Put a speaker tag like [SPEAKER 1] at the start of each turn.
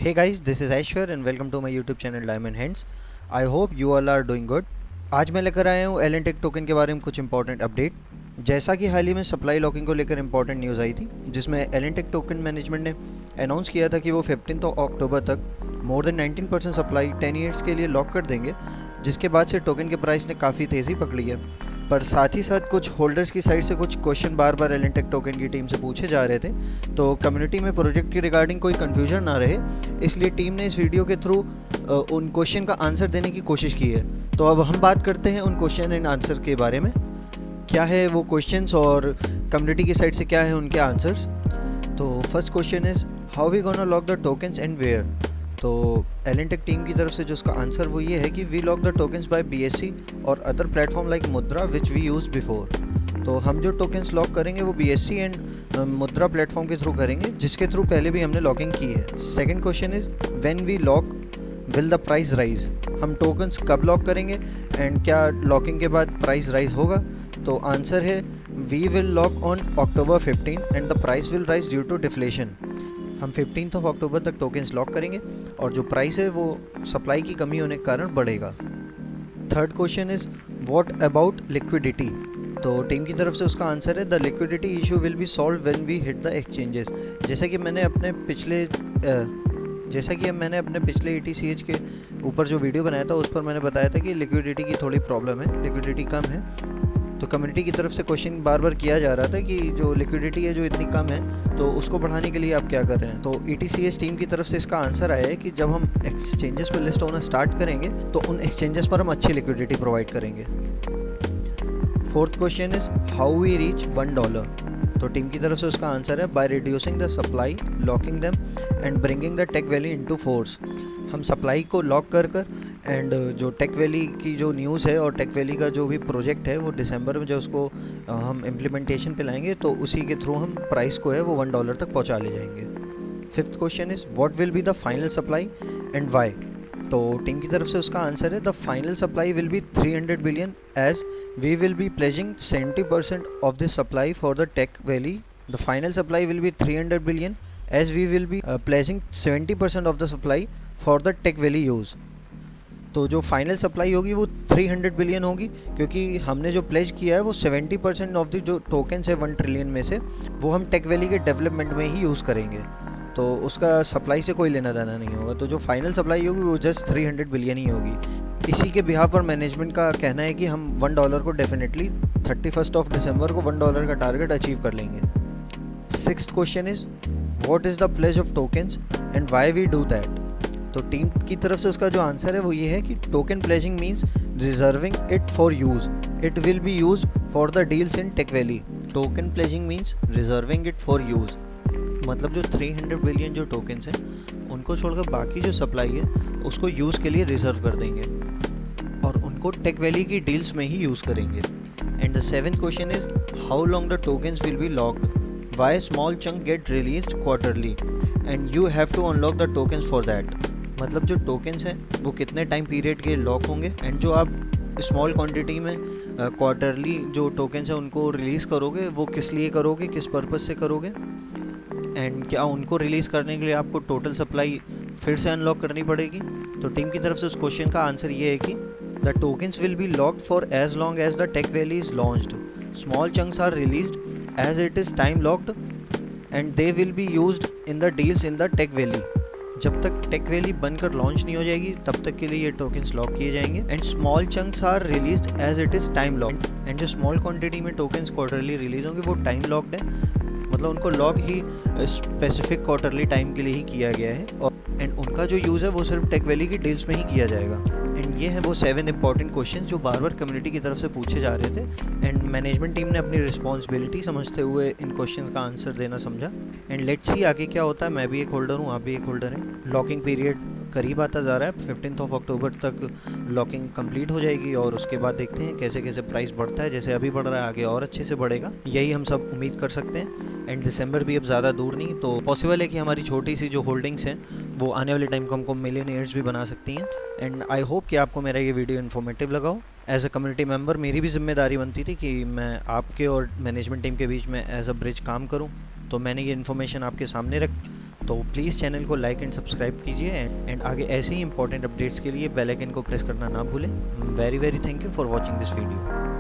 [SPEAKER 1] Hey guys, this is Aishwar and welcome to my YouTube channel Diamond Hands. I hope you all are doing good. आज मैं लेकर आया हूँ एलेंटेक token के बारे में कुछ इंपॉर्टेंट अपडेट। जैसा कि हाल ही में सप्लाई लॉकिंग को लेकर इंपॉर्टेंट न्यूज़ आई थी, जिसमें एलेंटेक टोकन मैनेजमेंट ने अनाउंस किया था कि वो 15 अक्टूबर तक मोर देन 19% सप्लाई 10 ईयर्स के लिए लॉक कर देंगे, जिसके बाद से टोकन के प्राइस ने काफ़ी तेज़ी पकड़ी है। पर साथ ही साथ कुछ होल्डर्स की साइड से कुछ क्वेश्चन बार बार एलेंटेक टोकन की टीम से पूछे जा रहे थे, तो कम्युनिटी में प्रोजेक्ट की रिगार्डिंग कोई कन्फ्यूजन ना रहे, इसलिए टीम ने इस वीडियो के थ्रू उन क्वेश्चन का आंसर देने की कोशिश की है। तो अब हम बात करते हैं उन क्वेश्चन एंड आंसर के बारे में, क्या है वो क्वेश्चंस और कम्युनिटी की साइड से क्या है उनके आंसर्स। तो first question is how we gonna lock the tokens and where. तो एलेंटेक टीम की तरफ से जो उसका आंसर वो ये है कि we lock the tokens by BSC और other platform like Mudra which we use before. तो हम जो टोकन्स लॉक करेंगे वो BSC एंड मुद्रा प्लेटफॉर्म के थ्रू करेंगे, जिसके थ्रू पहले भी हमने लॉकिंग की है। Second question is when we lock will the price rise. हम टोकन्स कब लॉक करेंगे एंड क्या लॉकिंग के बाद प्राइस राइज होगा। तो आंसर है we will lock on October 15 and the price will rise due to deflation. हम 15 अक्टूबर तक टोकन्स लॉक करेंगे और जो प्राइस है वो सप्लाई की कमी होने के कारण बढ़ेगा। Third question is what about liquidity. तो टीम की तरफ से उसका आंसर है the liquidity issue will be solve when we hit the exchanges. जैसा कि मैंने अपने पिछले ETCH के ऊपर जो वीडियो बनाया था उस पर मैंने बताया था कि लिक्विडिटी की थोड़ी प्रॉब्लम है, लिक्विडिटी कम है। तो कम्युनिटी की तरफ से क्वेश्चन बार बार किया जा रहा था कि जो लिक्विडिटी है जो इतनी कम है तो उसको बढ़ाने के लिए आप क्या कर रहे हैं। तो ETCH टीम की तरफ से इसका आंसर आया है कि जब हम एक्सचेंजेस पर लिस्ट होना स्टार्ट करेंगे तो उन एक्सचेंजेस पर हम अच्छी लिक्विडिटी प्रोवाइड करेंगे। Fourth question is how we reach $1। तो टीम की तरफ से उसका आंसर है by reducing the supply, locking them and bringing the Tech Valley into force. हम सप्लाई को लॉक कर एंड जो टेक वैली की जो न्यूज़ है और टेक वैली का जो भी प्रोजेक्ट है वो दिसंबर में जब उसको हम इम्प्लीमेंटेशन पे लाएंगे तो उसी के थ्रू हम प्राइस को है वो $1 तक पहुंचा ले जाएंगे। Fifth question is what will be the final supply and why. तो टीम की तरफ से उसका आंसर है the final supply will be 300 billion as we will be pledging 70% of the supply for the Tech Valley. The final supply will be 300 billion as we will be pledging 70% of the supply for the Tech Valley use. तो जो final supply होगी वो 300 billion होगी, क्योंकि हमने जो pledge किया है वो 70% ऑफ द जो टोकन्स है 1 ट्रिलियन में से वो हम टेक वैली के डेवलपमेंट में ही यूज़ करेंगे, तो उसका सप्लाई से कोई लेना देना नहीं होगा। तो जो फाइनल सप्लाई होगी वो जस्ट 300 बिलियन ही होगी। इसी के बिहाफ पर मैनेजमेंट का कहना है कि हम $1 को डेफिनेटली 31 दिसंबर को $1 का टारगेट अचीव कर लेंगे। Sixth question is what is the pledge of tokens and why we do that. तो टीम की तरफ से उसका जो आंसर है वो ये है कि token pledging means reserving it for use, it will be used for the deals in Tech Valley. Token pledging means reserving it for use, मतलब जो 300 बिलियन जो टोकन्स हैं उनको छोड़कर बाकी जो सप्लाई है उसको यूज़ के लिए रिजर्व कर देंगे और उनको टेक वैली की डील्स में ही यूज़ करेंगे। And the seventh question is how long the tokens will be locked, why small chunk get released quarterly and you have to unlock the tokens for that. मतलब जो tokens हैं वो कितने time period के lock होंगे and जो आप small quantity में क्वार्टरली जो टोकन्स हैं उनको रिलीज़ करोगे वो किस लिए करोगे, किस पर्पज़ से करोगे, एंड क्या उनको रिलीज़ करने के लिए आपको टोटल सप्लाई फिर से अनलॉक करनी पड़ेगी। तो टीम की तरफ से उस क्वेश्चन का आंसर ये है कि the tokens will be locked for as long as the Tech Valley is launched, small chunks are released as it is time locked and they will be used in the deals in the Tech Valley. जब तक take valley बनकर launch नहीं हो जाएगी तब तक के लिए ये टोकन्स लॉक किए जाएंगे। And small chunks are released as it is time locked, and जो स्मॉल क्वांटिटी में टोकन्स क्वार्टरली रिलीज होंगे वो टाइम लॉक्ड है, मतलब उनको लॉक ही स्पेसिफिक क्वार्टरली टाइम के लिए ही किया गया है और एंड उनका जो यूज़ है वो सिर्फ टेक वैली की डील्स में ही किया जाएगा। एंड ये है वो 7 इंपॉर्टेंट क्वेश्चन जो बार बार कम्युनिटी की तरफ से पूछे जा रहे थे एंड मैनेजमेंट टीम ने अपनी रिस्पॉन्सिबिलिटी समझते हुए इन क्वेश्चन का आंसर देना समझा। एंड लेट्स सी आगे क्या होता है। मैं भी एक होल्डर हूँ, आप भी एक होल्डर हैं। लॉकिंग पीरियड करीब आता जा रहा है, 15 अक्टूबर तक लॉकिंग कंप्लीट हो जाएगी और उसके बाद देखते हैं कैसे कैसे प्राइस बढ़ता है। जैसे अभी बढ़ रहा है आगे और अच्छे से बढ़ेगा, यही हम सब उम्मीद कर सकते हैं। एंड दिसंबर भी अब ज़्यादा दूर नहीं, तो पॉसिबल है कि हमारी छोटी सी जो होल्डिंग्स हैं वो आने वाले टाइम को हमको मिलियनियर्स भी बना सकती हैं। एंड आई होप कि आपको मेरा ये वीडियो इन्फॉर्मेटिव लगा हो। एज अ कम्युनिटी मेंबर मेरी भी जिम्मेदारी बनती थी कि मैं आपके और मैनेजमेंट टीम के बीच में एज अ ब्रिज काम करूं, तो मैंने ये इन्फॉर्मेशन आपके सामने तो प्लीज़ चैनल को लाइक एंड सब्सक्राइब कीजिए एंड आगे ऐसे ही इंपॉर्टेंट अपडेट्स के लिए बेल आइकन को प्रेस करना ना भूलें। Very thank you for watching this video.